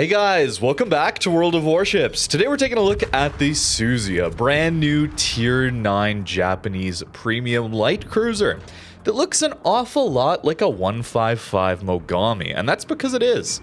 Hey guys, welcome back to World of Warships. Today we're taking a look at the Suzuya, brand new Tier 9 Japanese premium light cruiser that looks an awful lot like a 155 Mogami, and that's because it is.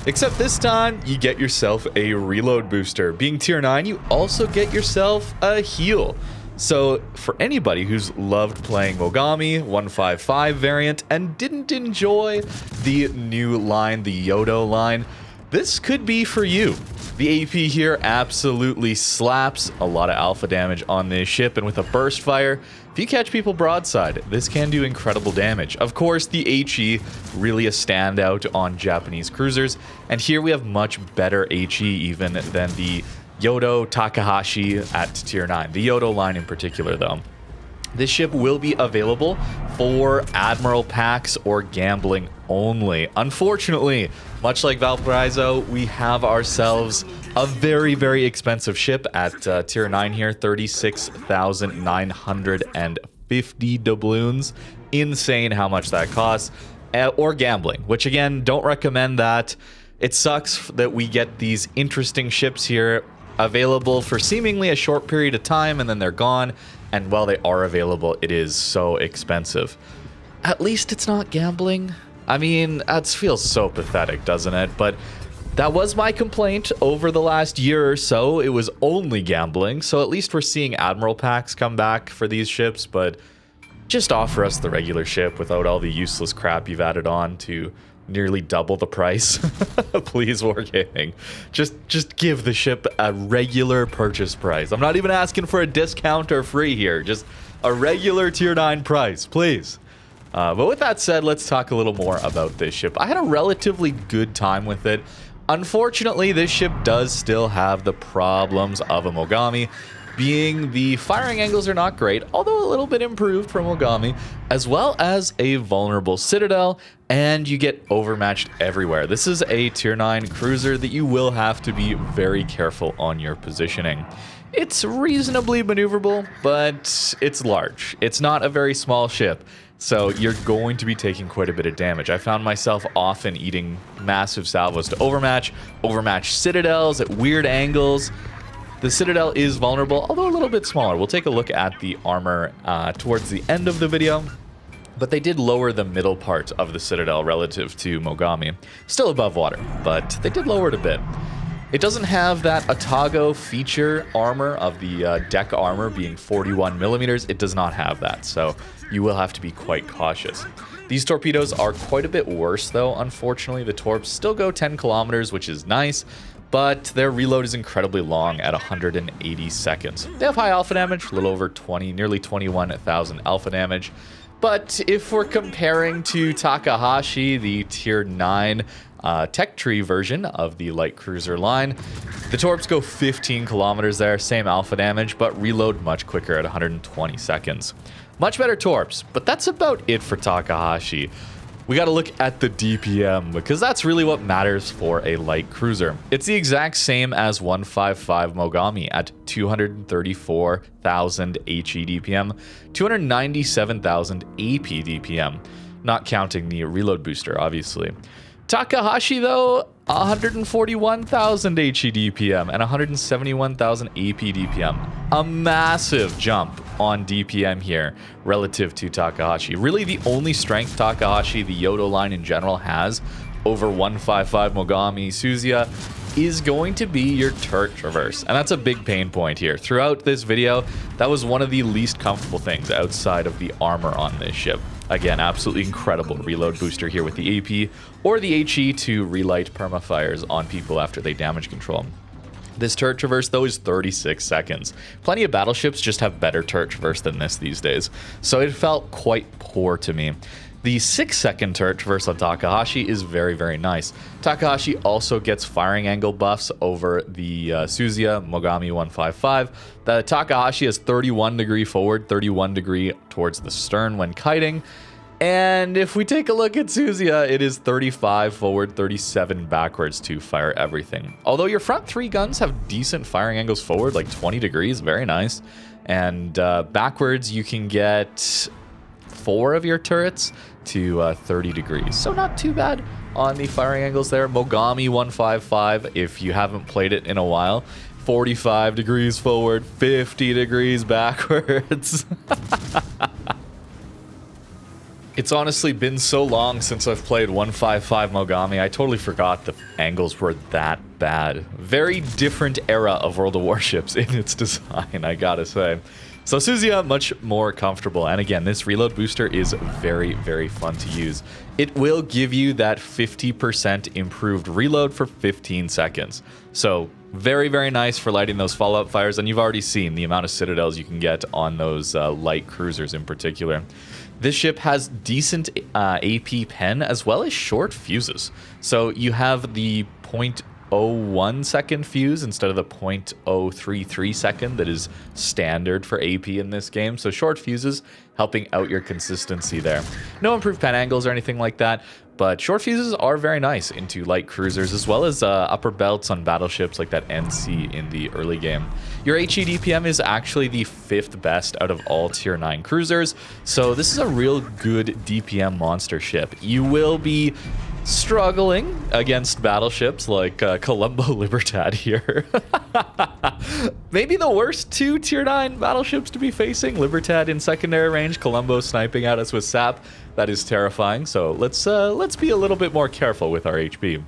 Except this time, you get yourself a reload booster. Being Tier 9, you also get yourself a heal. So for anybody who's loved playing Mogami 155 variant and didn't enjoy the new line, the Yodo line, this could be for you. The AP here absolutely slaps. A lot of alpha damage on this ship, and with a burst fire, if you catch people broadside, this can do incredible damage. Of course, the HE really a standout on Japanese cruisers, and here we have much better HE even than the Yodo Takahashi at Tier 9. The Yodo line in particular, though. This ship will be available for Admiral packs or gambling only. Unfortunately, much like Valparaiso, we have ourselves a very, very expensive ship at Tier 9 here, 36,950 doubloons. Insane how much that costs. Or gambling, which again, don't recommend that. It sucks that we get these interesting ships here available for seemingly a short period of time and then they're gone. And while they are available, it is so expensive. At least it's not gambling. I mean, that feels so pathetic, doesn't it? But that was my complaint over the last year or so. It was only gambling. So at least we're seeing Admiral packs come back for these ships. But just offer us the regular ship without all the useless crap you've added on to nearly double the price. Please, Wargaming. Just give the ship a regular purchase price. I'm not even asking for a discount or free here. Just a regular Tier 9 price, please. But with that said, let's talk a little more about this ship. I had a relatively good time with it. Unfortunately, this ship does still have the problems of a Mogami, being the firing angles are not great, although a little bit improved from Mogami, as well as a vulnerable citadel, and you get overmatched everywhere. This is a Tier 9 cruiser that you will have to be very careful on your positioning. It's reasonably maneuverable, but it's large. It's not a very small ship, so you're going to be taking quite a bit of damage. I found myself often eating massive salvos to overmatch citadels at weird angles. The Citadel is vulnerable, although a little bit smaller. We'll take a look at the armor towards the end of the video, but they did lower the middle part of the Citadel relative to Mogami. Still above water, but they did lower it a bit. It doesn't have that Atago feature armor of the deck armor being 41 millimeters. It does not have that, so you will have to be quite cautious. These torpedoes are quite a bit worse, though. Unfortunately, the torps still go 10 kilometers, which is nice, but their reload is incredibly long at 180 seconds. They have high alpha damage, a little over 20, nearly 21,000 alpha damage. But if we're comparing to Takahashi, the Tier 9 tech tree version of the light cruiser line, the torps go 15 kilometers there, same alpha damage, but reload much quicker at 120 seconds. Much better torps, but that's about it for Takahashi. We got to look at the DPM, because that's really what matters for a light cruiser. It's the exact same as 155 Mogami at 234,000 HE DPM, 297,000 AP DPM, not counting the reload booster, obviously. Takahashi, though, 141,000 HE DPM and 171,000 AP DPM. A massive jump on DPM here relative to Takahashi. Really the only strength Takahashi, the Yodo line in general, has over 155 Mogami Suzuya is going to be your turret traverse. And that's a big pain point here. Throughout this video, that was one of the least comfortable things outside of the armor on this ship. Again, absolutely incredible reload booster here with the AP or the HE to relight permafires on people after they damage control. This turret traverse, though, is 36 seconds. Plenty of battleships just have better turret traverse than this these days, so it felt quite poor to me. The 6-second turret traverse on Takahashi is very, very nice. Takahashi also gets firing angle buffs over the Suzuya Mogami 155. The Takahashi has 31 degree forward, 31 degree towards the stern when kiting. And if we take a look at Suzuya, it is 35 forward, 37 backwards to fire everything. Although your front 3 guns have decent firing angles forward, like 20 degrees, very nice. And backwards, you can get 4 of your turrets to 30 degrees. So not too bad on the firing angles there. Mogami 155, if you haven't played it in a while. 45 degrees forward, 50 degrees backwards. It's honestly been so long since I've played 155 Mogami, I totally forgot the angles were that bad. Very different era of World of Warships in its design, I gotta say. So Suzuya, much more comfortable. And again, this reload booster is very, very fun to use. It will give you that 50% improved reload for 15 seconds. So very, very nice for lighting those fallout fires. And you've already seen the amount of citadels you can get on those light cruisers in particular. This ship has decent AP pen as well as short fuses. So you have the 0.01 second fuse instead of the 0.033 second that is standard for AP in this game. So short fuses helping out your consistency there. No improved pen angles or anything like that, but short fuses are very nice into light cruisers as well as upper belts on battleships like that NC in the early game. Your HE DPM is actually the 5th best out of all tier 9 cruisers, so this is a real good DPM monster ship. You will be struggling against battleships like Colombo Libertad here. Maybe the worst 2 tier 9 battleships to be facing. Libertad in secondary range, Colombo sniping at us with sap. That is terrifying, so let's be a little bit more careful with our HP.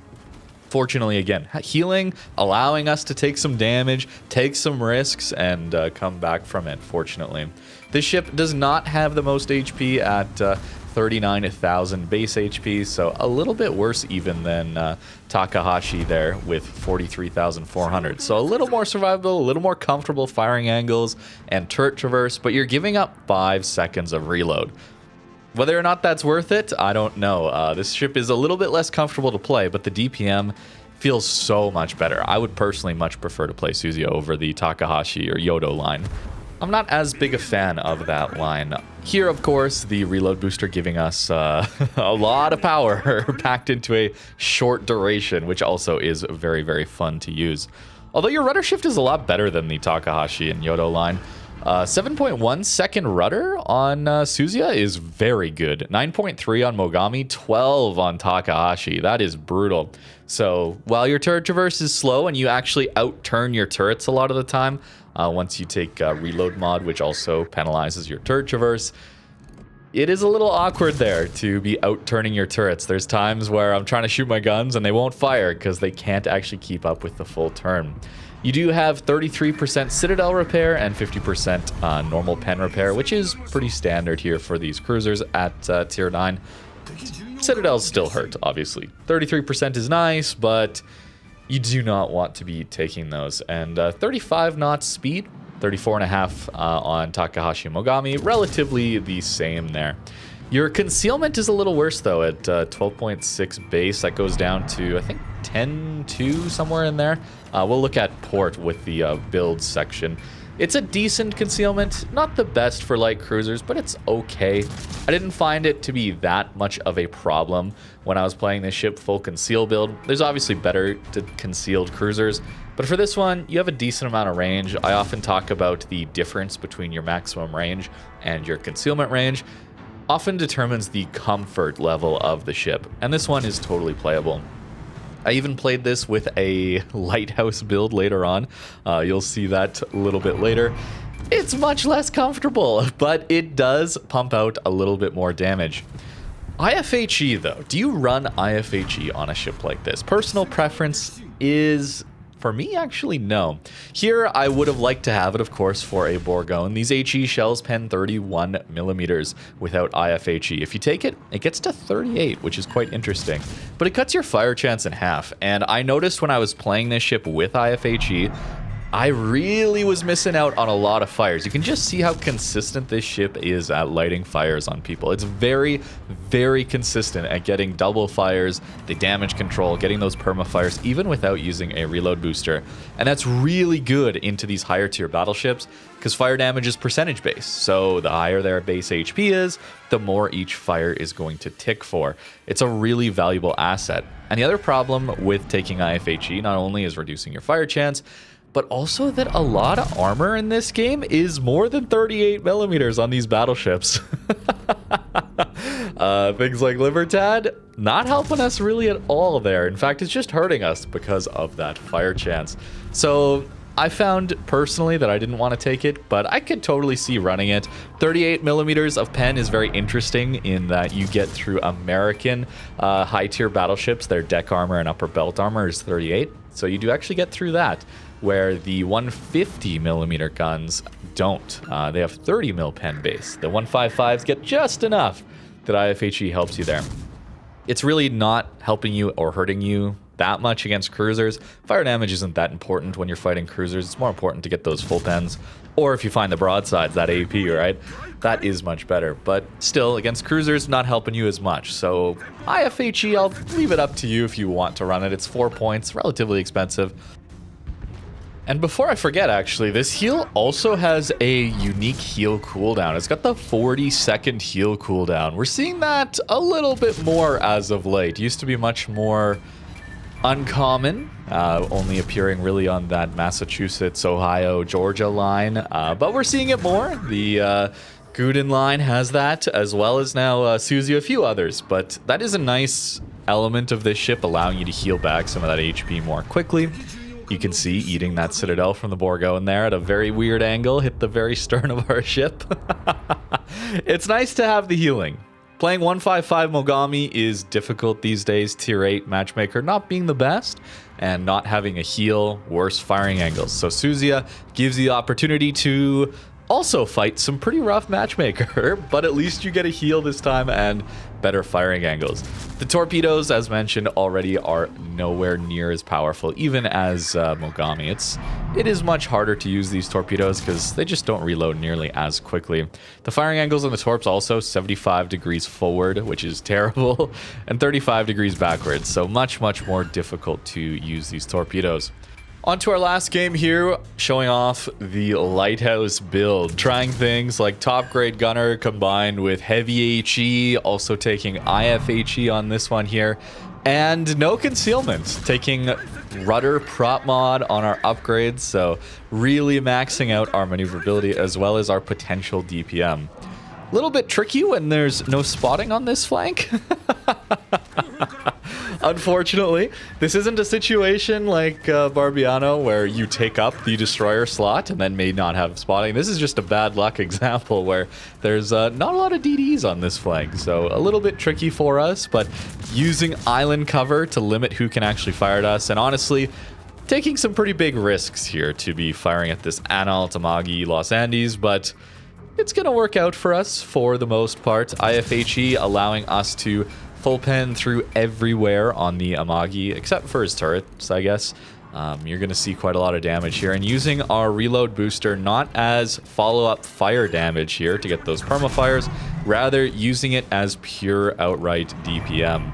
Fortunately, again, healing, allowing us to take some damage, take some risks, and come back from it, fortunately. This ship does not have the most HP at 39,000 base HP, so a little bit worse even than Takahashi there with 43,400. So a little more survivable, a little more comfortable firing angles and turret traverse, but you're giving up 5 seconds of reload. Whether or not that's worth it, I don't know. This ship is a little bit less comfortable to play, but the DPM feels so much better. I would personally much prefer to play Suzuya over the Takahashi or Yodo line. I'm not as big a fan of that line. Here, of course, the reload booster giving us a lot of power packed into a short duration, which also is very, very fun to use. Although your rudder shift is a lot better than the Takahashi and Yodo line. 7.1 second rudder on Suzuya is very good. 9.3 on Mogami, 12 on Takahashi. That is brutal. So while your turret traverse is slow and you actually outturn your turrets a lot of the time, once you take reload mod, which also penalizes your turret traverse, it is a little awkward there to be outturning your turrets. There's times where I'm trying to shoot my guns and they won't fire because they can't actually keep up with the full turn. You do have 33% Citadel repair and 50% normal pen repair, which is pretty standard here for these cruisers at tier 9. Citadels still hurt, obviously. 33% is nice, but you do not want to be taking those. And 35 knots speed, 34.5 on Takahashi and Mogami, relatively the same there. Your concealment is a little worse, though, at 12.6 base. That goes down to, I think, 10.2, somewhere in there. We'll look at port with the build section. It's a decent concealment. Not the best for light cruisers, but it's okay. I didn't find it to be that much of a problem when I was playing this ship full conceal build. There's obviously better to concealed cruisers, but for this one, you have a decent amount of range. I often talk about the difference between your maximum range and your concealment range. Often determines the comfort level of the ship, and this one is totally playable. I even played this with a Lighthouse build later on. You'll see that a little bit later. It's much less comfortable, but it does pump out a little bit more damage. IFHE though, do you run IFHE on a ship like this? Personal preference is, for me, actually, no. Here, I would have liked to have it, of course, for a Bourgogne. These HE shells pen 31 millimeters without IFHE. If you take it, it gets to 38, which is quite interesting. But it cuts your fire chance in half. And I noticed when I was playing this ship with IFHE, I really was missing out on a lot of fires. You can just see how consistent this ship is at lighting fires on people. It's very, very consistent at getting double fires, the damage control, getting those perma fires, even without using a reload booster. And that's really good into these higher tier battleships because fire damage is percentage based. So the higher their base HP is, the more each fire is going to tick for. It's a really valuable asset. And the other problem with taking IFHE not only is reducing your fire chance, but also that a lot of armor in this game is more than 38 millimeters on these battleships. Things like Libertad, not helping us really at all there. In fact, it's just hurting us because of that fire chance. So I found personally that I didn't want to take it, but I could totally see running it. 38 millimeters of pen is very interesting in that you get through American high-tier battleships. Their deck armor and upper belt armor is 38, so you do actually get through that, where the 150 millimeter guns don't. They have 30 mil pen base. The 155s get just enough that IFHE helps you there. It's really not helping you or hurting you that much against cruisers. Fire damage isn't that important when you're fighting cruisers. It's more important to get those full pens, or if you find the broadsides, that AP, right? That is much better, but still, against cruisers, not helping you as much. So IFHE, I'll leave it up to you if you want to run it. It's 4 points, relatively expensive. And before I forget, actually, this heal also has a unique heal cooldown. It's got the 40-second heal cooldown. We're seeing that a little bit more as of late. It used to be much more uncommon, only appearing really on that Massachusetts, Ohio, Georgia line. But we're seeing it more. The Guden line has that, as well as now Suzuya, a few others. But that is a nice element of this ship, allowing you to heal back some of that HP more quickly. You can see eating that Citadel from the Borgo in there at a very weird angle, hit the very stern of our ship. It's nice to have the healing. Playing 155 Mogami is difficult these days, tier 8 matchmaker not being the best, and not having a heal, worse firing angles. So Suzuya gives you the opportunity to also fight some pretty rough matchmaker, but at least you get a heal this time and better firing angles. The torpedoes, as mentioned already, are nowhere near as powerful, even as Mogami. It is much harder to use these torpedoes because they just don't reload nearly as quickly. The firing angles on the torps also 75 degrees forward, which is terrible, and 35 degrees backwards, so much more difficult to use these torpedoes. On to our last game here, showing off the Lighthouse build. Trying things like top grade gunner combined with heavy HE, also taking IFHE on this one here, and no concealment, taking rudder prop mod on our upgrades, so really maxing out our maneuverability as well as our potential DPM. A little bit tricky when there's no spotting on this flank. Unfortunately, this isn't a situation like Barbiano where you take up the destroyer slot and then may not have spotting. This is just a bad luck example where there's not a lot of DDs on this flank, so a little bit tricky for us, but using island cover to limit who can actually fire at us, and honestly, taking some pretty big risks here to be firing at this Anal, Tamagi, Los Andes, but it's going to work out for us for the most part. IFHE allowing us to full pen through everywhere on the Amagi, except for his turrets, I guess. You're going to see quite a lot of damage here. And using our reload booster not as follow-up fire damage here to get those permafires, rather using it as pure outright DPM.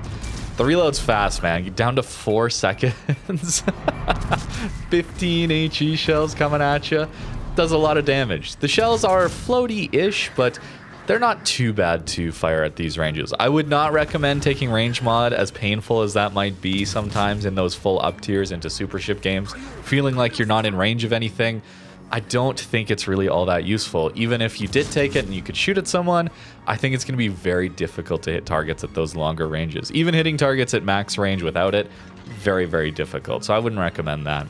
The reload's fast, man. Get down to 4 seconds. 15 HE shells coming at you. Does a lot of damage. The shells are floaty-ish, but they're not too bad to fire at these ranges. I would not recommend taking range mod, as painful as that might be sometimes in those full up tiers into super ship games. Feeling like you're not in range of anything, I don't think it's really all that useful. Even if you did take it and you could shoot at someone, I think it's going to be very difficult to hit targets at those longer ranges. Even hitting targets at max range without it, very difficult. So I wouldn't recommend that.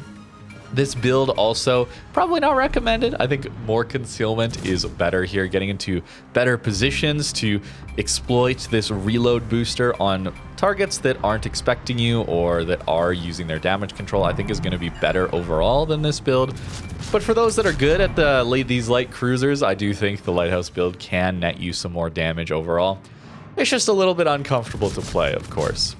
This build also probably not recommended. I think more concealment is better here, getting into better positions to exploit this reload booster on targets that aren't expecting you or that are using their damage control. I think is going to be better overall than this build. But for those that are good at these light cruisers, I do think the Lighthouse build can net you some more damage overall. It's just a little bit uncomfortable to play, of course.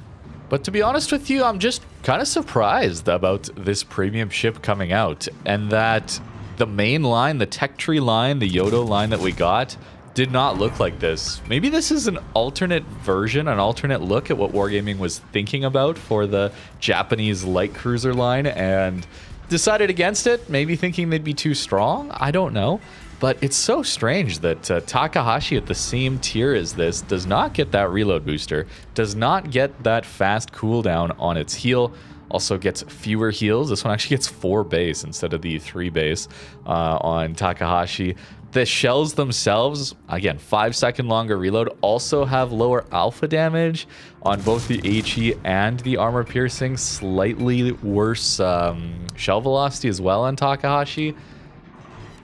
But to be honest with you, I'm just kind of surprised about this premium ship coming out, and that the main line, the tech tree line, the Yodo line that we got, did not look like this. Maybe this is an alternate version, an alternate look at what Wargaming was thinking about for the Japanese light cruiser line and decided against it, maybe thinking they'd be too strong. I don't know. But it's so strange that Takahashi at the same tier as this does not get that reload booster, does not get that fast cooldown on its heal. Also gets fewer heals. This one actually gets 4 base instead of the 3 base on Takahashi. The shells themselves, again, 5-second longer reload, also have lower alpha damage on both the HE and the armor piercing. Slightly worse shell velocity as well on Takahashi.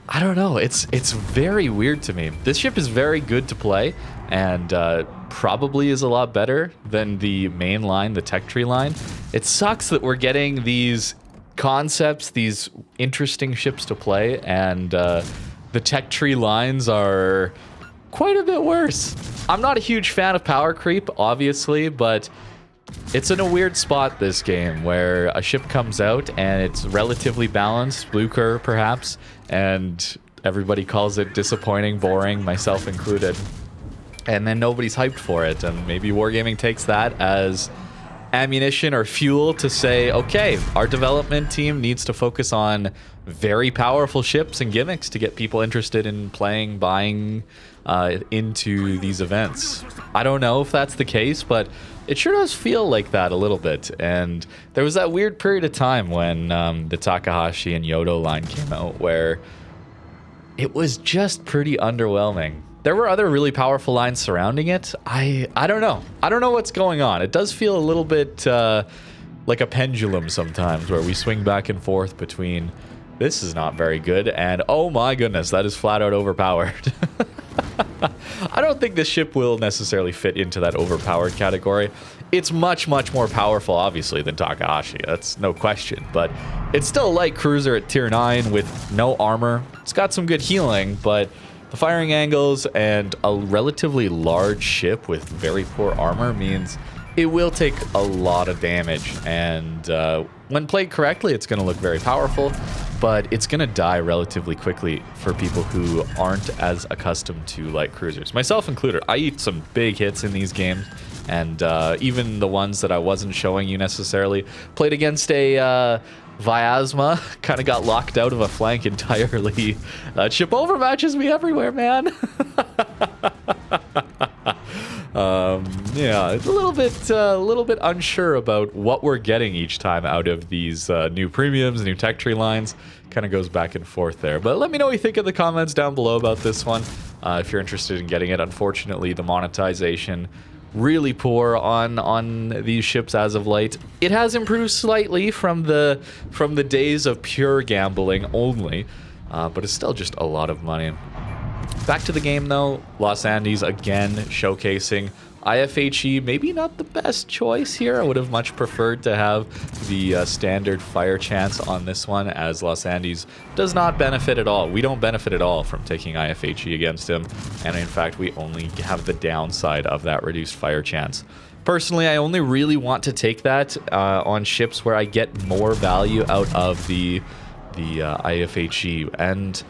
I don't know. It's very weird to me. This ship is very good to play and probably is a lot better than the main line, the tech tree line. It sucks that we're getting these concepts, these interesting ships to play, and the tech tree lines are quite a bit worse. I'm not a huge fan of power creep, obviously, but it's in a weird spot this game where a ship comes out and it's relatively balanced, Blucher perhaps, and everybody calls it disappointing, boring, myself included. And then nobody's hyped for it, and maybe Wargaming takes that as ammunition or fuel to say, okay, our development team needs to focus on very powerful ships and gimmicks to get people interested in playing, buying into these events. I don't know if that's the case, but it sure does feel like that a little bit. And there was that weird period of time when the Takahashi and Yodo line came out where it was just pretty underwhelming. There were other really powerful lines surrounding it. I don't know. I don't know what's going on. It does feel a little bit like a pendulum sometimes, where we swing back and forth between this is not very good and oh my goodness, that is flat out overpowered. I don't think this ship will necessarily fit into that overpowered category. It's much, much more powerful, obviously, than Takahashi. That's no question. But it's still a light cruiser at tier 9 with no armor. It's got some good healing, but the firing angles and a relatively large ship with very poor armor means it will take a lot of damage. And when played correctly, it's going to look very powerful, but it's going to die relatively quickly for people who aren't as accustomed to light cruisers. Myself included. I eat some big hits in these games, and even the ones that I wasn't showing you necessarily. Played against a Vyasma, kind of got locked out of a flank entirely. Ship overmatches me everywhere, man. Yeah, it's a little bit unsure about what we're getting each time out of these new premiums, new tech tree lines. Kind of goes back and forth there. But let me know what you think in the comments down below about this one. If you're interested in getting it. Unfortunately, the monetization really poor on these ships as of late. It has improved slightly from the days of pure gambling only, but it's still just a lot of money. Back to the game though, Los Andes again showcasing IFHE, maybe not the best choice here. I would have much preferred to have the standard fire chance on this one, as Los Andes does not benefit at all. We don't benefit at all from taking IFHE against him, and in fact we only have the downside of that reduced fire chance. Personally, I only really want to take that on ships where I get more value out of the IFHE, and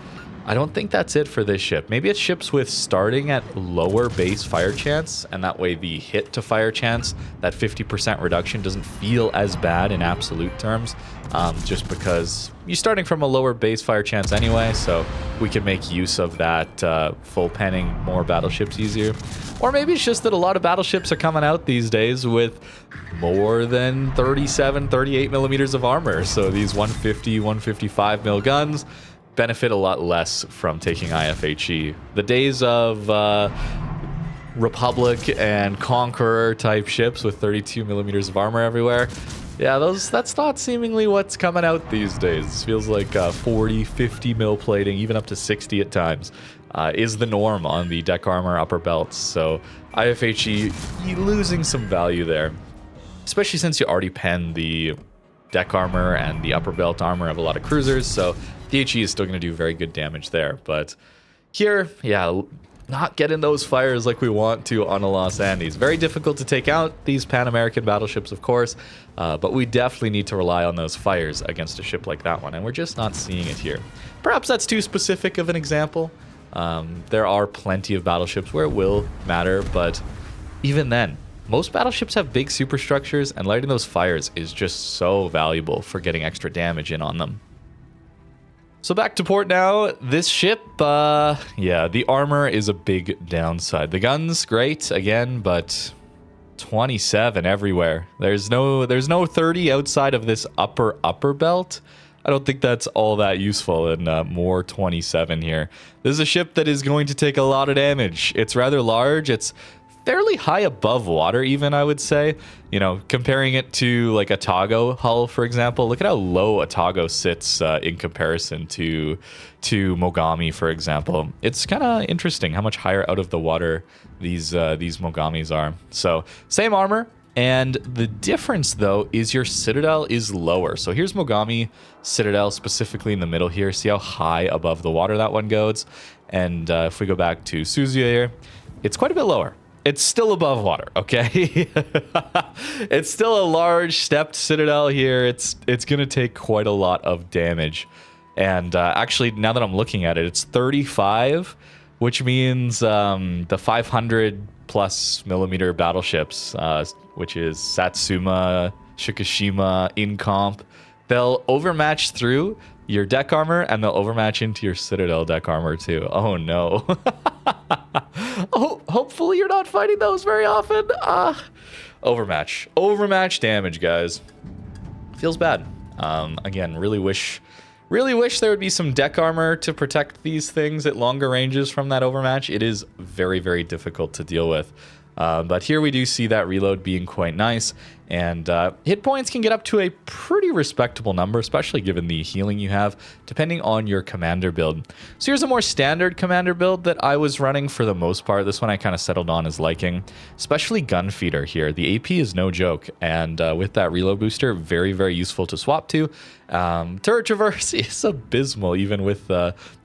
I don't think that's it for this ship. Maybe it's ships with starting at lower base fire chance, and that way the hit to fire chance, that 50% reduction, doesn't feel as bad in absolute terms, just because you're starting from a lower base fire chance anyway, so we can make use of that full penning more battleships easier. Or maybe it's just that a lot of battleships are coming out these days with more than 37, 38 millimeters of armor, so these 150, 155 mil guns benefit a lot less from taking IFHE. The days of Republic and Conqueror type ships with 32 millimeters of armor everywhere, yeah, that's not seemingly what's coming out these days. It feels like 40, 50 mil plating, even up to 60 at times, is the norm on the deck armor upper belts. So IFHE losing some value there, especially since you already pen the deck armor and the upper belt armor of a lot of cruisers, so the HE is still going to do very good damage there. But here, yeah, not getting those fires like we want to on a Los Andes. Very difficult to take out these Pan-American battleships, of course, but we definitely need to rely on those fires against a ship like that one, and we're just not seeing it here. Perhaps that's too specific of an example. There are plenty of battleships where it will matter, but even then, most battleships have big superstructures, and lighting those fires is just so valuable for getting extra damage in on them. So back to port now. This ship, yeah, the armor is a big downside. The guns, great, again, but 27 everywhere. There's no 30 outside of this upper belt. I don't think that's all that useful, and more 27 here. This is a ship that is going to take a lot of damage. It's rather large. It's fairly high above water even, I would say. You know, comparing it to like a Tago hull, for example. Look at how low a Tago sits in comparison to Mogami, for example. It's kind of interesting how much higher out of the water these Mogamis are. So same armor, and the difference though is your citadel is lower. So here's Mogami citadel specifically in the middle here. See how high above the water that one goes. And if we go back to Suzuya here, it's quite a bit lower. It's still above water, okay? It's still a large stepped citadel here. It's going to take quite a lot of damage. And actually, now that I'm looking at it, it's 35, which means the 500 plus millimeter battleships, which is Satsuma, Shikishima, Incomp, they'll overmatch through your deck armor, and they'll overmatch into your citadel deck armor too. Oh no. Oh, hopefully you're not fighting those very often. Overmatch damage, guys. Feels bad. Again, really wish there would be some deck armor to protect these things at longer ranges from that overmatch. It is very, very difficult to deal with. But here we do see that reload being quite nice, and hit points can get up to a pretty respectable number, especially given the healing you have, depending on your commander build. So here's a more standard commander build that I was running for the most part. This one I kind of settled on as liking, especially Gunfeeder here. The AP is no joke, and with that reload booster, very, very useful to swap to. Turret Traverse is abysmal, even with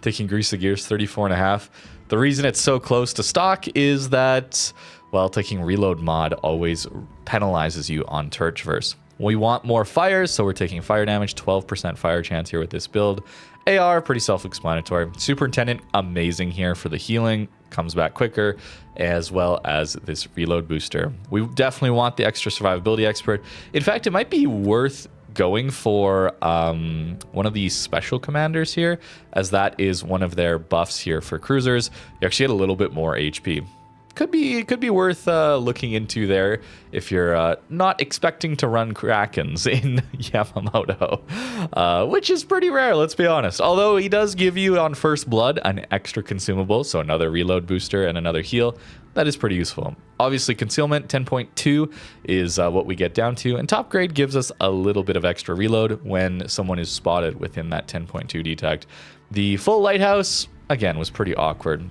taking Grease of Gears 34.5. The reason it's so close to stock is that, well, taking reload mod always penalizes you on turret traverse. We want more fires, so we're taking fire damage, 12% fire chance here with this build. AR, pretty self-explanatory. Superintendent, amazing here for the healing, comes back quicker, as well as this reload booster. We definitely want the extra survivability expert. In fact, it might be worth going for one of these special commanders here, as that is one of their buffs here for cruisers. You actually get a little bit more HP. Could be worth looking into there if you're not expecting to run Krakens in Yamamoto, which is pretty rare, let's be honest. Although he does give you on first blood an extra consumable, so another reload booster and another heal. That is pretty useful. Obviously, Concealment 10.2 is what we get down to, and Top Grade gives us a little bit of extra reload when someone is spotted within that 10.2 detect. The full Lighthouse, again, was pretty awkward.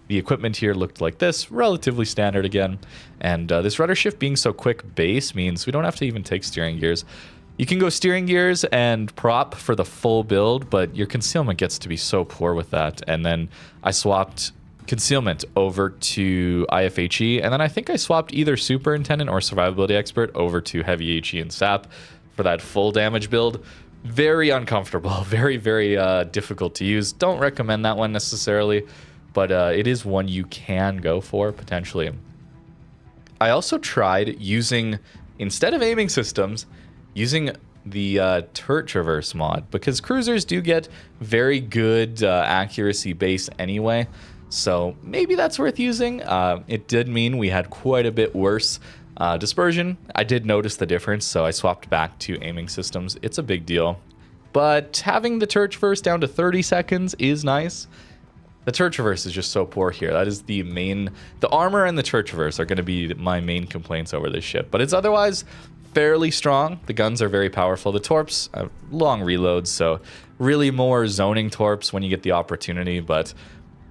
The equipment here looked like this, relatively standard again, and this rudder shift being so quick base means we don't have to even take steering gears. You can go steering gears and prop for the full build, but your concealment gets to be so poor with that. And then I swapped concealment over to IFHE, and then I think I swapped either Superintendent or Survivability Expert over to Heavy HE and SAP for that full damage build. Very uncomfortable, very, very difficult to use. Don't recommend that one necessarily, but it is one you can go for potentially. I also tried using, instead of aiming systems, using the turret traverse mod, because cruisers do get very good accuracy base anyway, so maybe that's worth using. It did mean we had quite a bit worse dispersion. I did notice the difference, so I swapped back to aiming systems. It's a big deal, but having the turret traverse down to 30 seconds is nice. The turret traverse is just so poor here. That is the main... The armor and the turret traverse are going to be my main complaints over this ship, but it's otherwise fairly strong. The guns are very powerful. The torps, long reloads, so really more zoning torps when you get the opportunity, but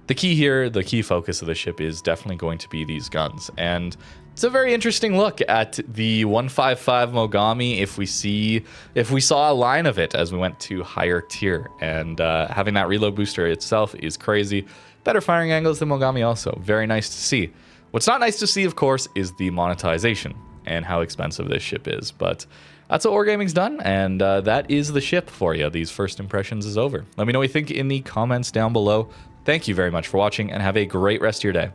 the key here, the key focus of the ship is definitely going to be these guns, and it's a very interesting look at the 155 Mogami if we saw a line of it as we went to higher tier, and having that reload booster itself is crazy. Better firing angles than Mogami also. Very nice to see. What's not nice to see, of course, is the monetization and how expensive this ship is, but that's what Wargaming's done, and that is the ship for you. These first impressions is over. Let me know what you think in the comments down below. Thank you very much for watching, and have a great rest of your day.